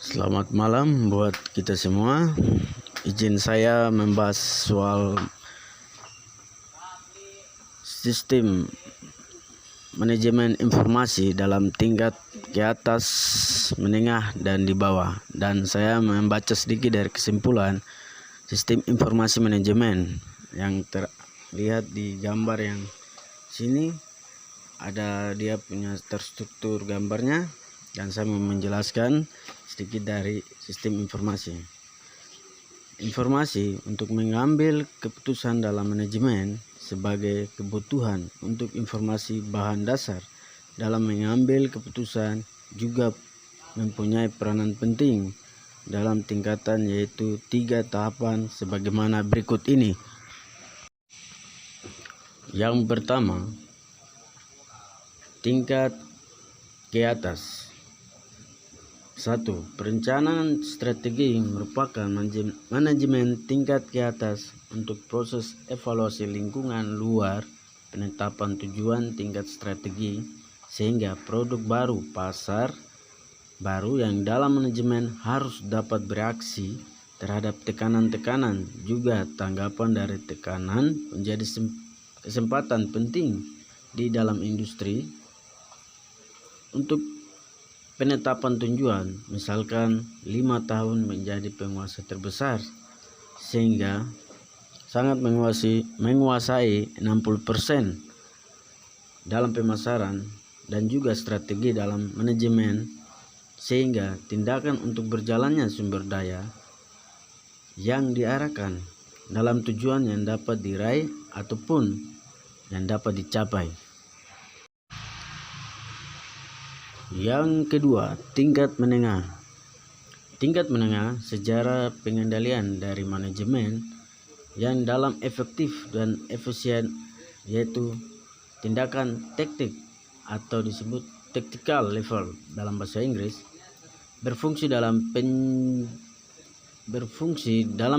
Selamat malam buat kita semua. Izin saya membahas soal sistem manajemen informasi dalam tingkat ke atas, menengah, dan di bawah. Dan saya membaca sedikit dari kesimpulan sistem informasi manajemen yang terlihat di gambar yang sini. Ada dia punya terstruktur gambarnya, dan saya mau menjelaskan sedikit dari sistem informasi. Informasi untuk mengambil keputusan dalam manajemen sebagai kebutuhan untuk informasi bahan dasar dalam mengambil keputusan juga mempunyai peranan penting dalam tingkatan, yaitu 3 tahapan sebagaimana berikut ini. Yang pertama, tingkat ke atas. 1. Perencanaan strategi merupakan manajemen tingkat ke atas untuk proses evaluasi lingkungan luar, penetapan tujuan tingkat strategi, sehingga produk baru, pasar baru yang dalam manajemen harus dapat bereaksi terhadap tekanan-tekanan. Juga tanggapan dari tekanan menjadi kesempatan penting di dalam industri untuk penetapan tujuan, misalkan 5 tahun menjadi penguasa terbesar, sehingga sangat menguasai 60% dalam pemasaran dan juga strategi dalam manajemen, sehingga tindakan untuk berjalannya sumber daya yang diarahkan dalam tujuan yang dapat diraih ataupun yang dapat dicapai. Yang kedua, tingkat menengah. Tingkat menengah sejarah pengendalian dari manajemen yang dalam efektif dan efisien, yaitu tindakan taktik atau disebut tactical level dalam bahasa Inggris, berfungsi dalam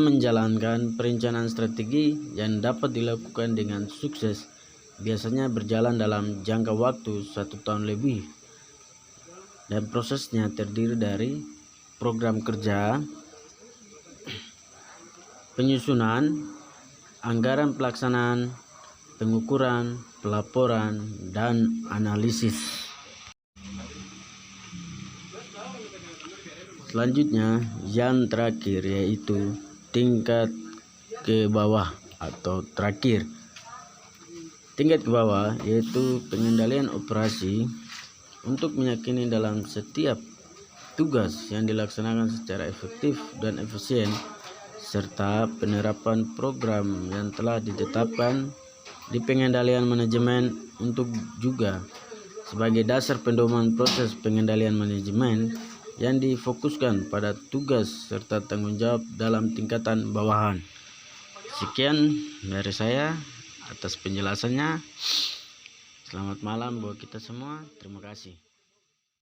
menjalankan perencanaan strategi yang dapat dilakukan dengan sukses, biasanya berjalan dalam jangka waktu 1 tahun lebih, dan prosesnya terdiri dari program kerja, penyusunan, anggaran pelaksanaan, pengukuran, pelaporan, dan analisis. Selanjutnya, yang terakhir yaitu tingkat ke bawah atau terakhir. Tingkat ke bawah yaitu pengendalian operasi untuk meyakini dalam setiap tugas yang dilaksanakan secara efektif dan efisien, serta penerapan program yang telah ditetapkan di pengendalian manajemen untuk juga sebagai dasar pedoman proses pengendalian manajemen yang difokuskan pada tugas serta tanggung jawab dalam tingkatan bawahan. Sekian dari saya atas penjelasannya. Selamat malam buat kita semua. Terima kasih.